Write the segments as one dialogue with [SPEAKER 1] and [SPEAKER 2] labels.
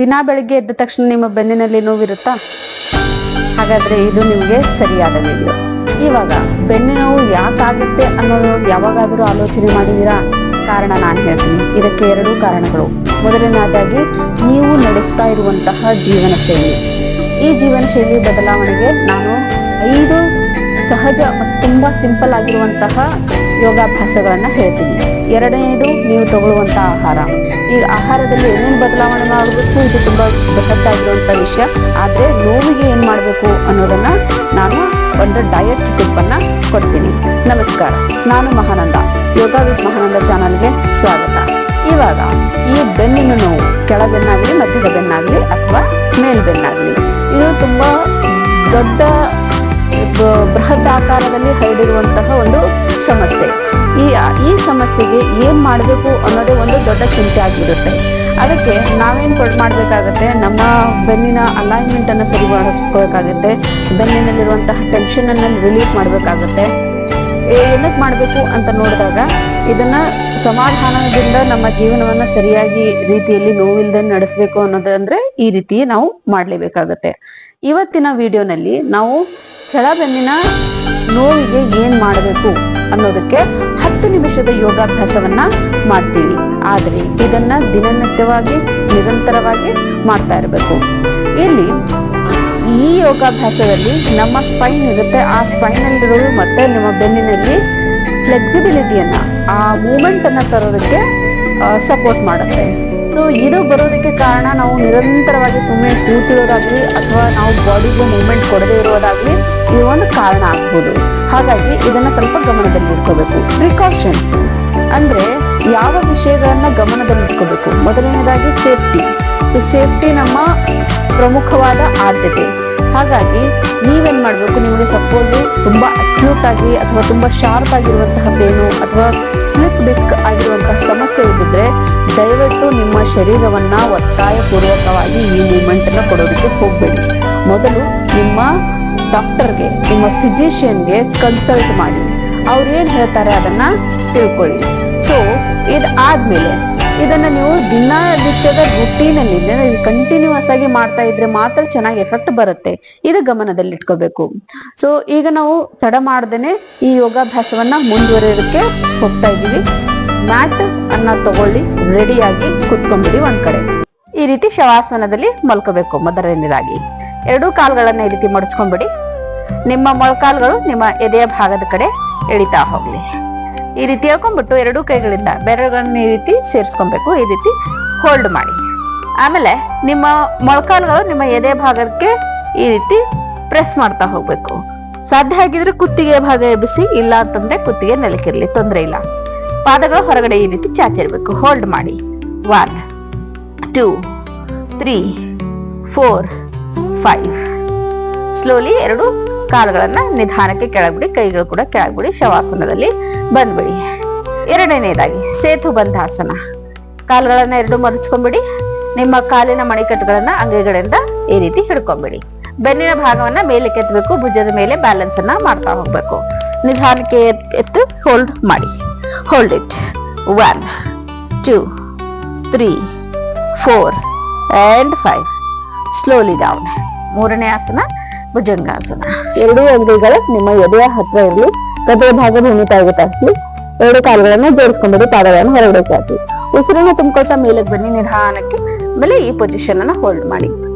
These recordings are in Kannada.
[SPEAKER 1] ದಿನ ಬೆಳಿಗ್ಗೆ ಎದ್ದ ತಕ್ಷಣ ನಿಮ್ಮ ಬೆನ್ನಿನಲ್ಲಿ ನೋವಿರುತ್ತಾ? ಹಾಗಾದ್ರೆ ಇದು ನಿಮಗೆ ಸರಿಯಾದ ವಿಡಿಯೋ. ಇವಾಗ ಬೆನ್ನು ನೋವು ಯಾಕಾಗುತ್ತೆ ಅನ್ನೋದು ಯಾವಾಗಾದರೂ ಆಲೋಚನೆ ಮಾಡಿದೀರಾ? ಕಾರಣ ನಾನು ಹೇಳ್ತೀನಿ. ಇದಕ್ಕೆ 2 ಕಾರಣಗಳು. ಮೊದಲನೇದಾಗಿ ನೀವು ನಡೆಸ್ತಾ ಇರುವಂತಹ ಜೀವನ ಶೈಲಿ. ಈ ಜೀವನ ಶೈಲಿ ಬದಲಾವಣೆಗೆ ನಾನು 5 ಸಹಜ ಮತ್ತು ತುಂಬಾ ಸಿಂಪಲ್ ಆಗಿರುವಂತಹ ಯೋಗಾಭ್ಯಾಸಗಳನ್ನ ಹೇಳ್ತೀನಿ. 2ನೇದು ನೀವು ತಗೊಳ್ಳುವಂತಹ ಆಹಾರ. ಈ ಆಹಾರದಲ್ಲಿ ಏನೇನು ಬದಲಾವಣೆ ಮಾಡಬೇಕು, ಇದು ತುಂಬಾ ಬೃಹತ್ತಾಗಿರುವಂತ ವಿಷಯ. ಆದ್ರೆ ನೋವಿಗೆ ಏನ್ ಮಾಡ್ಬೇಕು ಅನ್ನೋದನ್ನ ನಾನು ಒಂದು ಡಯಟ್ ಟಿಪ್ ಅನ್ನ ಕೊಡ್ತೀನಿ. ನಮಸ್ಕಾರ, ನಾನು ಮಹಾನಂದ. ಯೋಗ ವಿತ್ ಮಹಾನಂದ ಚಾನಲ್ಗೆ ಸ್ವಾಗತ. ಇವಾಗ ಈ ಬೆನ್ನಿನ ನೋವು, ಕೆಳಬೆನ್ನಾಗ್ಲಿ, ಮಧ್ಯದ ಬೆನ್ನಾಗ್ಲಿ ಅಥವಾ ಮೇಲ್ಬೆನ್ನಾಗ್ಲಿ, ಇದು ತುಂಬಾ ದೊಡ್ಡ ಬೃಹತ್ ಆಕಾರದಲ್ಲಿ ಹರಡಿರುವಂತಹ ಒಂದು ಸಮಸ್ಯೆ. ಈ ಸಮಸ್ಯೆಗೆ ಏನ್ ಮಾಡ್ಬೇಕು ಅನ್ನೋದೇ ಒಂದು ದೊಡ್ಡ ಚಿಂತೆ ಆಗಿರುತ್ತೆ. ಅದಕ್ಕೆ ನಾವೇನ್ ಮಾಡ್ಬೇಕಾಗತ್ತೆ, ನಮ್ಮ ಬೆನ್ನಿನ ಅಲೈನ್ಮೆಂಟ್ ಅನ್ನ ಸರಿಪಡಿಸ್ಕೋಬೇಕಾಗುತ್ತೆ. ಬೆನ್ನಿನಲ್ಲಿರುವಂತಹ ಟೆನ್ಷನ್ ಅನ್ನ ರಿಲೀಫ್ ಮಾಡ್ಬೇಕಾಗತ್ತೆ. ಏನಕ್ಕೆ ಮಾಡ್ಬೇಕು ಅಂತ ನೋಡಿದಾಗ, ಇದನ್ನ ಸಮಾಧಾನದಿಂದ ನಮ್ಮ ಜೀವನವನ್ನ ಸರಿಯಾಗಿ ರೀತಿಯಲ್ಲಿ ನೋವಿಲ್ದೆ ನಡೆಸಬೇಕು ಅನ್ನೋದಂದ್ರೆ ಈ ರೀತಿ ನಾವು ಮಾಡ್ಲೇಬೇಕಾಗತ್ತೆ. ಇವತ್ತಿನ ವಿಡಿಯೋನಲ್ಲಿ ನಾವು ಕೆಳಬೆನ್ನಿನ ನೋವಿಗೆ ಏನ್ ಮಾಡಬೇಕು ಅನ್ನೋದಕ್ಕೆ 10 ನಿಮಿಷದ ಯೋಗಾಭ್ಯಾಸವನ್ನ ಮಾಡ್ತೀವಿ. ಆದ್ರೆ ಇದನ್ನ ದಿನನಿತ್ಯವಾಗಿ ನಿರಂತರವಾಗಿ ಮಾಡ್ತಾ ಇರಬೇಕು. ಇಲ್ಲಿ ಈ ಯೋಗಾಭ್ಯಾಸದಲ್ಲಿ ನಮ್ಮ ಸ್ಪೈನ್ ಇರುತ್ತೆ. ಆ ಸ್ಪೈನ್ ಅಲ್ಲಿರೋದು ಮತ್ತೆ ನಿಮ್ಮ ಬೆನ್ನಿನಲ್ಲಿ ಫ್ಲೆಕ್ಸಿಬಿಲಿಟಿಯನ್ನ, ಆ ಮೂಮೆಂಟ್ ಅನ್ನ ತರೋದಕ್ಕೆ ಸಪೋರ್ಟ್ ಮಾಡುತ್ತೆ. ಸೊ ಇದು ಬರೋದಕ್ಕೆ ಕಾರಣ ನಾವು ನಿರಂತರವಾಗಿ ಸುಮ್ಮನೆ ಕೂತಿರೋದಾಗ್ಲಿ ಅಥವಾ ನಾವು ಬಾಡಿಗೆ ಮೂವ್ಮೆಂಟ್ ಕೊಡದೇ ಇರೋದಾಗ್ಲಿ ಇದು ಒಂದು ಕಾರಣ ಆಗ್ಬೋದು. ಹಾಗಾಗಿ ಇದನ್ನ ಸ್ವಲ್ಪ ಗಮನದಲ್ಲಿ ಇಟ್ಕೋಬೇಕು. ಪ್ರಿಕಾಷನ್ಸ್ ಅಂದ್ರೆ ಯಾವ ವಿಷಯಗಳನ್ನ ಗಮನದಲ್ಲಿ ಇಟ್ಕೋಬೇಕು. ಮೊದಲನೇದಾಗಿ ಸೇಫ್ಟಿ. ಸೊ ಸೇಫ್ಟಿ ನಮ್ಮ ಪ್ರಮುಖವಾದ ಆದ್ಯತೆ. ಹಾಗಾಗಿ ನೀವೇನ್ ಮಾಡ್ಬೇಕು, ನಿಮಗೆ ಸಪೋಸ್ ತುಂಬಾ ಅಕ್ಯೂಟ್ ಆಗಿ ಅಥವಾ ತುಂಬಾ ಶಾರ್ಪ್ ಆಗಿರುವಂತಹ ಪೇನು ಅಥವಾ ಸ್ಲಿಪ್ ಡಿಸ್ಕ್ ಆಗಿರುವಂತಹ ಸಮಸ್ಯೆ ಇದ್ದಿದ್ರೆ ದಯವಿಟ್ಟು ನಿಮ್ಮ ಶರೀರವನ್ನ ಒತ್ತಾಯ ಪೂರ್ವಕವಾಗಿ ಈ ಮೂವ್ಮೆಂಟ್ ಅನ್ನ ಕೊಡೋದಕ್ಕೆ ಹೋಗ್ಬೇಡಿ. ಮೊದಲು ನಿಮ್ಮ ಡಾಕ್ಟರ್ಗೆ, ನಿಮ್ಮ ಫಿಸಿಷಿಯನ್ಗೆ ಕನ್ಸಲ್ಟ್ ಮಾಡಿ. ಅವ್ರು ಏನ್ ಹೇಳ್ತಾರೆ ಅದನ್ನ ತಿಳ್ಕೊಳ್ಳಿ. ಸೊ ಆದ್ಮೇಲೆ ಇದನ್ನ ನೀವು ದಿನನಿತ್ಯದ ರುಟೀನಲ್ಲಿ ಕಂಟಿನ್ಯೂಸ್ ಆಗಿ ಮಾಡ್ತಾ ಇದ್ರೆ ಮಾತ್ರ ಚೆನ್ನಾಗಿ ಎಫೆಕ್ಟ್ ಬರುತ್ತೆ. ಇದು ಗಮನದಲ್ಲಿ ಇಟ್ಕೋಬೇಕು. ಸೊ ಈಗ ನಾವು ತಡ ಮಾಡ್ದೇನೆ ಈ ಯೋಗಾಭ್ಯಾಸವನ್ನ ಮುಂದುವರಿಯೋದಕ್ಕೆ ಹೋಗ್ತಾ ಇದ್ದೀವಿ. ಮ್ಯಾಟ್ ಅನ್ನ ತಗೊಳ್ಳಿ, ರೆಡಿಯಾಗಿ ಕುತ್ಕೊಂಡ್ಬಿಡಿ ಒಂದ್ ಕಡೆ. ಈ ರೀತಿ ಶವಾಸನದಲ್ಲಿ ಮಲ್ಕೋಬೇಕು. ಮೊದಲನೇದಾಗಿ 2 ಕಾಲ್ಗಳನ್ನ ಈ ರೀತಿ ಮಡಚ್ಕೊಂಡ್ಬಿಡಿ. ನಿಮ್ಮ ಮೊಳಕಾಲ್ಗಳು ನಿಮ್ಮ ಎದೆಯ ಭಾಗದ ಕಡೆ ಎಳಿತಾ ಹೋಗ್ಲಿ. ಈ ರೀತಿ ಹೇಳ್ಕೊಂಡ್ಬಿಟ್ಟು 2 ಕೈಗಳಿಂದ ಬೆರಳುಗಳನ್ನ ಈ ರೀತಿ ಸೇರಿಸ್ಕೊಬೇಕು. ಈ ರೀತಿ ಹೋಲ್ಡ್ ಮಾಡಿ. ಆಮೇಲೆ ನಿಮ್ಮ ಮೊಳಕಾಲ್ಗಳು ನಿಮ್ಮ ಎದೆ ಭಾಗಕ್ಕೆ ಈ ರೀತಿ ಪ್ರೆಸ್ ಮಾಡ್ತಾ ಹೋಗ್ಬೇಕು. ಸಾಧ್ಯ ಆಗಿದ್ರೆ ಕುತ್ತಿಗೆ ಭಾಗ ಎಬ್ಬಿಸಿ, ಇಲ್ಲ ಅಂತಂದ್ರೆ ಕುತ್ತಿಗೆ ನೆಲಕ್ಕಿರ್ಲಿ, ತೊಂದ್ರೆ ಇಲ್ಲ. ಪಾದಗಳು ಹೊರಗಡೆ ಈ ರೀತಿ ಚಾಚಿರ್ಬೇಕು. ಹೋಲ್ಡ್ ಮಾಡಿ. 1 2 3 4 5. ಸ್ಲೋಲಿ 2 ಕಾಲುಗಳನ್ನ ನಿಧಾನಕ್ಕೆ ಕೆಳಗ್ಬಿಡಿ. ಕೈಗಳು ಕೂಡ ಕೆಳಗ್ಬಿಡಿ. ಶವಾಸನದಲ್ಲಿ ಬಂದ್ಬಿಡಿ. 2ನೇದಾಗಿ ಸೇತು ಬಂಧಾಸನ. ಕಾಲುಗಳನ್ನ 2 ಮರಚ್ಕೊಂಡ್ಬಿಡಿ. ನಿಮ್ಮ ಕಾಲಿನ ಮಣಿಕಟ್ಟುಗಳನ್ನ ಅಂಗೈಗಳಿಂದ ಈ ರೀತಿ ಹಿಡ್ಕೊಂಡ್ಬಿಡಿ. ಬೆನ್ನಿನ ಭಾಗವನ್ನ ಮೇಲೆ ಕೆತ್ತಬೇಕು. ಭುಜದ ಮೇಲೆ ಬ್ಯಾಲೆನ್ಸ್ ಅನ್ನ ಮಾಡ್ತಾ ಹೋಗ್ಬೇಕು. ನಿಧಾನಕ್ಕೆ ಎತ್ತು ಹೋಲ್ಡ್ ಮಾಡಿ. Hold it. 1 2 3 4 and 5. Slowly down. 3ನೇ ಆಸನ ಭುಜಂಗಾಸನ. 2 ಅಂಗೈಗಳು ನಿಮ್ಮ ಎದೆಯ ಹತ್ರ ಇರಲಿ. ಹೃದಯ ಭಾಗ ಭೂಮಿ ತಾಯಿಗೆ ತಾಗಿಸ್ಲಿ. 2 ಕಾಲುಗಳನ್ನ ಜೋಡಿಸ್ಕೊಂಡ್ಬಿಡಿ. ಪಾದಗಳನ್ನು ಹೊರಗಡೆ ಚಾಚಿ. ಉಸಿರನ್ನ ತುಂಬಿಕೊಳ್ತಾ ಮೇಲಕ್ಕೆ ಬನ್ನಿ ನಿಧಾನಕ್ಕೆ. ಆಮೇಲೆ ಈ ಪೊಸಿಷನ್ ಅನ್ನ ಹೋಲ್ಡ್ ಮಾಡಿ.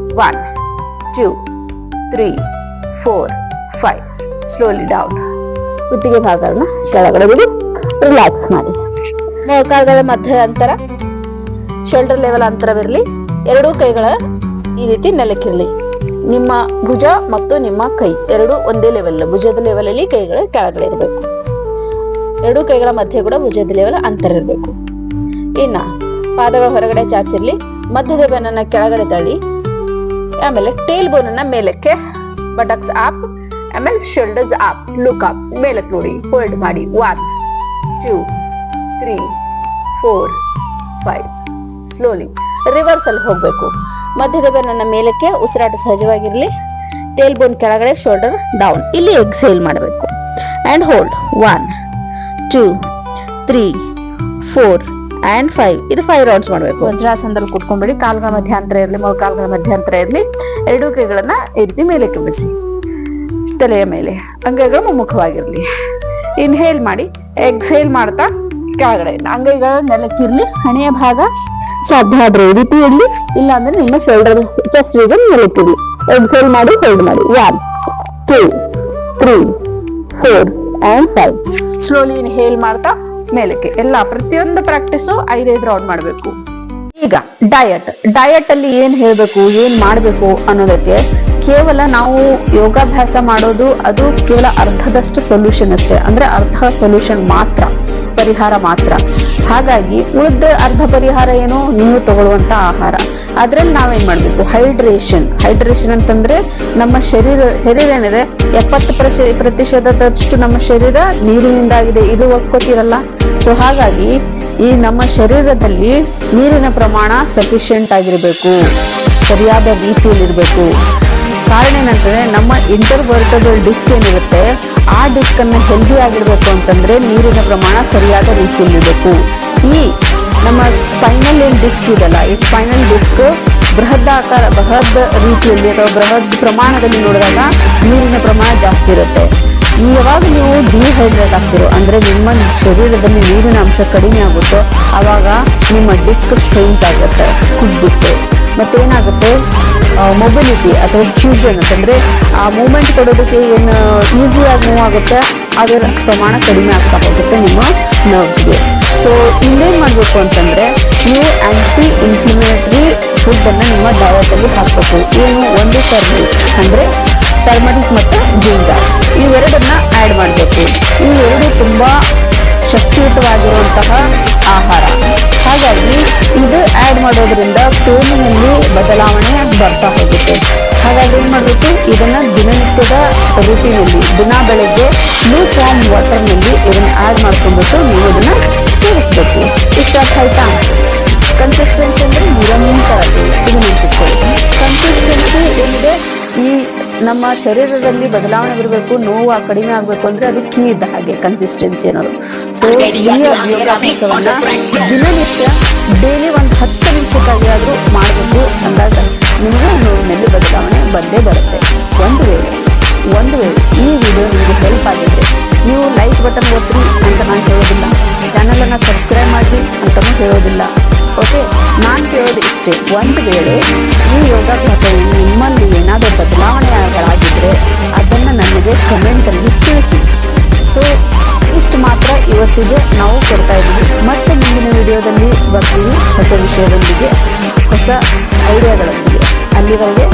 [SPEAKER 1] 1 2 3 4 5. Slowly down. ಕುತ್ತಿಗೆ ಭಾಗಗಳನ್ನ ಕೆಳಗಡೆ ಬಿಡಿ. ರಿಲ್ಯಾಕ್ಸ್ ಮಾಡಿ. ಮೊಳಕಾಲ್ಗಳ ಮಧ್ಯ ಅಂತರ, ಶೋಲ್ಡರ್ ಲೆವೆಲ್ ಅಂತರವಿರಲಿ. 2 ಕೈಗಳ ಈ ರೀತಿ ನೆಲಕ್ಕಿರಲಿ. ನಿಮ್ಮ ಭುಜ ಮತ್ತು ನಿಮ್ಮ ಕೈ 2 ಒಂದೇ ಲೆವೆಲ್. ಭುಜದ ಲೆವೆಲ್ ಅಲ್ಲಿ ಕೈಗಳು ಕೆಳಗಡೆ ಇರಬೇಕು. 2 ಕೈಗಳ ಮಧ್ಯೆ ಕೂಡ ಭುಜದ ಲೆವೆಲ್ ಅಂತರ ಇರಬೇಕು. ಇನ್ನ ಪಾದಗಳ ಹೊರಗಡೆ ಚಾಚಿರ್ಲಿ. ಮಧ್ಯದ ಬೆನ್ನನ್ನ ಕೆಳಗಡೆ ತಳ್ಳಿ. ಆಮೇಲೆ ಟೇಲ್ ಬೋನ್ ಅನ್ನ ಮೇಲಕ್ಕೆ, ಬಟಕ್ಸ್ ಅಪ್, ಆಮೇಲೆ ಶೋಲ್ಡರ್ಸ್ ಅಪ್, ಲುಕ್ ಅಪ್, ಮೇಲಕ್ಕೆ ನೋಡಿ. ಹೋಲ್ಡ್ ಮಾಡಿ. 1 2 3 4 5. ಸ್ಲೋಲಿ ರಿವರ್ಸ್ ಅಲ್ಲಿ ಹೋಗ್ಬೇಕು. ಮಧ್ಯದ ಬೆನ್ನನ್ನ ಮೇಲಕ್ಕೆ, ಉಸಿರಾಟ ಸಹಜವಾಗಿರ್ಲಿ. ಟೇಲ್ ಬೋನ್ ಕೆಳಗಡೆ, ಶೋಲ್ಡರ್ ಡೌನ್. ಇಲ್ಲಿ ಎಕ್ಸೇಲ್ ಮಾಡಬೇಕು. And hold. 1 2 3 4 and 5. ಇದು 5 ರೌಂಡ್ಸ್ ಮಾಡಬೇಕು. ವಜ್ರಾಸನದಲ್ಲಿ ಕೂತ್ಕೊಂಡ್ಬಿಡಿ. ಕಾಲ್ಗಳ ಮಧ್ಯಾಂತರ ಇರಲಿ, ಮೊಳಕಾಲ್ಗಳ ಮಧ್ಯಾಂತರ ಇರಲಿ. ಎರಡೂ ಕೈಗಳನ್ನ ಈ ರೀತಿ ಮೇಲಕ್ಕೆ ಬಿಡಿಸಿ, ತಲೆಯ ಮೇಲೆ. ಅಂಗೈಗಳು ಮುಖವಾಗಿರ್ಲಿ. ಇನ್ಹೇಲ್ ಮಾಡಿ, ಎಕ್ಸೇಲ್ ಮಾಡ್ತಾ ಕೆಳಗಡೆ ಅಂಗೈಗಳು ನೆಲಕ್ಕಿರ್ಲಿ. ಹಣೆಯ ಭಾಗ ಸಾಧ್ಯ ಆದ್ರೆ ಈ ರೀತಿ ಇರ್ಲಿ, ಇಲ್ಲ ಅಂದ್ರೆ ನಿಮ್ಮ ಶೋಲ್ಡರ್ ಚೆಸ್ಟ್ ರೀಜನ್ ನೆಲಕ್ಕಿರ್ಲಿ. ಎಕ್ಸೇಲ್ ಮಾಡಿ, ಹೋಲ್ಡ್ ಮಾಡಿ. 1 2 3 4 and 5. ಸ್ಲೋಲಿ ಇನ್ಹೇಲ್ ಮಾಡ್ತಾ ಮೇಲಕ್ಕೆ. ಎಲ್ಲ ಪ್ರತಿಯೊಂದು ಪ್ರಾಕ್ಟೀಸು 5 ರೌಂಡ್ ಮಾಡಬೇಕು. ಈಗ ಡಯಟ್ ಅಲ್ಲಿ ಏನ್ ಹೇಳ್ಬೇಕು, ಏನ್ ಮಾಡ್ಬೇಕು ಅನ್ನೋದಕ್ಕೆ ಕೇವಲ ನಾವು ಯೋಗಾಭ್ಯಾಸ ಮಾಡೋದು ಅದು ಕೇವಲ ಅರ್ಧದಷ್ಟು ಸೊಲ್ಯೂಷನ್ ಅಷ್ಟೇ. ಅಂದ್ರೆ ಅರ್ಧ ಸೊಲ್ಯೂಷನ್ ಮಾತ್ರ, ಪರಿಹಾರ ಮಾತ್ರ. ಹಾಗಾಗಿ ಉಳಿದ ಅರ್ಧ ಪರಿಹಾರ ಏನು, ನೀವು ತಗೊಳ್ಳುವಂತ ಆಹಾರ. ಅದ್ರಲ್ಲಿ ನಾವೇನ್ ಮಾಡ್ಬೇಕು, ಹೈಡ್ರೇಷನ್ ಅಂತಂದ್ರೆ ನಮ್ಮ ಶರೀರ ಏನಿದೆ 70% ನಮ್ಮ ಶರೀರ ನೀರಿನಿಂದಾಗಿದೆ. ಇದು ಒಪ್ಕೋತಿರಲ್ಲ. ಸೊ ಹಾಗಾಗಿ ಈ ನಮ್ಮ ಶರೀರದಲ್ಲಿ ನೀರಿನ ಪ್ರಮಾಣ ಸಫಿಶಿಯಂಟ್ ಆಗಿರ್ಬೇಕು, ಸರಿಯಾದ ರೀತಿಯಲ್ಲಿರ್ಬೇಕು. ಕಾರಣ ಏನಂತಂದ್ರೆ ನಮ್ಮ ಇಂಟರ್ವರ್ಟಬಲ್ ಡಿಸ್ಕ್ ಏನಿರುತ್ತೆ, ಆ ಡಿಸ್ಕ್ ಅನ್ನ ಹೆಲ್ದಿ ಆಗಿರ್ಬೇಕು ಅಂತಂದ್ರೆ ನೀರಿನ ಪ್ರಮಾಣ ಸರಿಯಾದ ರೀತಿಯಲ್ಲಿರ್ಬೇಕು. ಈ ನಮ್ಮ ಸ್ಪೈನಲ್ ಏನ್ ಡಿಸ್ಕ್ ಇದಲ್ಲ, ಈ ಸ್ಪೈನಲ್ ಡಿಸ್ಕ್ ಬೃಹತ್ ರೀತಿಯಲ್ಲಿ ಅಥವಾ ಬೃಹತ್ ಪ್ರಮಾಣದಲ್ಲಿ ನೋಡಿದಾಗ ನೀರಿನ ಪ್ರಮಾಣ ಜಾಸ್ತಿ ಇರುತ್ತೆ. ಯಾವಾಗ ನೀವು ಡಿಹೈಡ್ರೇಟ್ ಆಗ್ತಿರೋ ಅಂದ್ರೆ ನಿಮ್ಮ ಶರೀರದಲ್ಲಿ ನೀರಿನ ಅಂಶ ಕಡಿಮೆ ಆಗುತ್ತೋ ಆವಾಗ ನಿಮ್ಮ ಡಿಸ್ಕ್ ಸ್ಟ್ರೆಂತ್ ಆಗುತ್ತೆ, ಕುಗ್ಗುತ್ತೆ. ಮತ್ತೇನಾಗುತ್ತೆ, ಮೊಬಿಲಿಟಿ ಅಥವಾ ಫ್ಯೂಷನ್ ಅಂತಂದ್ರೆ ಆ ಮೂವ್ಮೆಂಟ್ ಕೊಡೋದಕ್ಕೆ ಏನು ಈಸಿಯಾಗಿ ಮೂವ್ ಆಗುತ್ತೆ, ಅದರ ಪ್ರಮಾಣ ಕಡಿಮೆ ಆಗ್ತಾ ಹೋಗುತ್ತೆ ನಿಮ್ಮ ನರ್ವ್ಸ್ಗೆ. ಸೊ ಇನ್ನೇನ್ ಮಾಡ್ಬೇಕು ಅಂತಂದ್ರೆ ನೀವು ಆಂಟಿ ಇನ್ಫ್ಲಮೇಟರಿ ಫುಡ್ ಅನ್ನ ನಿಮ್ಮ ಡಯಟ್ ಅಲ್ಲಿ ಹಾಕ್ಬೇಕು. ಏನು, ಒಂದು ಟರ್ಮರಿಕ್ ಮತ್ತು ಜಿಂಜರ್, ಇವೆರಡನ್ನ ಆಡ್ ಮಾಡಬೇಕು. ಇವೆರಡು ತುಂಬಾ ಶಕ್ತಿಯುತವಾಗಿರುವಂತಹ ಆಹಾರ. ಹಾಗಾಗಿ ಇದು ಆಡ್ ಮಾಡೋದ್ರಿಂದ ಟೋನಿನಲ್ಲಿ ಬದಲಾವಣೆ ಬರ್ತಾ ಹೋಗುತ್ತೆ. ಹಾಗಾಗಿ ಏನ್ ಮಾಡ್ಬೇಕು, ಇದನ್ನ ದಿನನಿತ್ಯದ ರೂಟೀನಲ್ಲಿ ಬೆಳಗ್ಗೆ ಲೂಕ್ ವಾರ್ಮ್ ವಾಟರ್ ನಲ್ಲಿ ಇದನ್ನ ಆಡ್ ಮಾಡ್ಕೊಂಡ್ಬಿಟ್ಟು ನೀವು ಇದನ್ನ ಸೇವಿಸ್ಬೇಕು. ಇಷ್ಟ ಆಯ್ತಾ? ಕನ್ಸಿಸ್ಟೆನ್ಸಿ ಅಂದ್ರೆ ನಿರಂತರತೆ. ಇದು ನೆನಪಿಟ್ಕೊಳ್ಳಿ. ಕನ್ಸಿಸ್ಟೆನ್ಸಿ ಏನಿದೆ, ಈ ನಮ್ಮ ಶರೀರದಲ್ಲಿ ಬದಲಾವಣೆ ಬರಬೇಕು, ನೋವು ಕಡಿಮೆ ಆಗ್ಬೇಕು ಅಂದ್ರೆ ಅದು ಕೀ ಇದ್ದ ಹಾಗೆ ಕನ್ಸಿಸ್ಟೆನ್ಸಿ ಅನ್ನೋದು. ಸೊ ಈ ಯೋಗಾಭ್ಯಾಸವನ್ನ ದಿನನಿತ್ಯ ಡೈಲಿ 10 ನಿಮಿಷಕ್ಕಾಗಿ ಆದ್ರೂ ಮಾಡಬೇಕು. ಅಂದಾಗ ನಿಮಗೆ ನೋವಿನಲ್ಲಿ ಬದಲಾವಣೆ ಬಂದೇ ಬರುತ್ತೆ. ಒಂದು ವೇಳೆ ಈ ವಿಡಿಯೋ ನಿಮಗೆ ಹೆಲ್ಪ್ ಆಗಿದ್ರೆ ನೀವು ಲೈಕ್ ಬಟನ್ ಒತ್ತಿ ಅಂತ ನಾನು ಹೇಳೋದಿಲ್ಲ, ಚಾನಲ್ ಅನ್ನ ಸಬ್ಸ್ಕ್ರೈಬ್ ಮಾಡಿ ಅಂತಾನೂ ಹೇಳೋದಿಲ್ಲ. ಓಕೆ, ನಾನು ಕೇಳೋದು ಇಷ್ಟೇ, ಒಂದು ವೇಳೆ ಈ ಯೋಗಾಭ್ಯಾಸವು ನಿಮ್ಮಲ್ಲಿ ಏನಾದರೂ ಬದಲಾವಣೆಗಳಾಗಿದ್ರೆ ಅದನ್ನು ನನಗೆ ಕಮೆಂಟಲ್ಲಿ ತಿಳಿಸಿ. ಸೊ ಇಷ್ಟು ಮಾತ್ರ ಇವತ್ತಿಗೆ ನಾವು ಕೊಡ್ತಾ ಇದ್ದೀವಿ. ಮತ್ತೆ ಮುಂದಿನ ವಿಡಿಯೋದಲ್ಲಿ ಬರ್ತೀವಿ ಹೊಸ ವಿಷಯದೊಂದಿಗೆ, ಹೊಸ ಐಡಿಯಾಗಳೊಂದಿಗೆ. ಅಲ್ಲಿವರೆಗೆ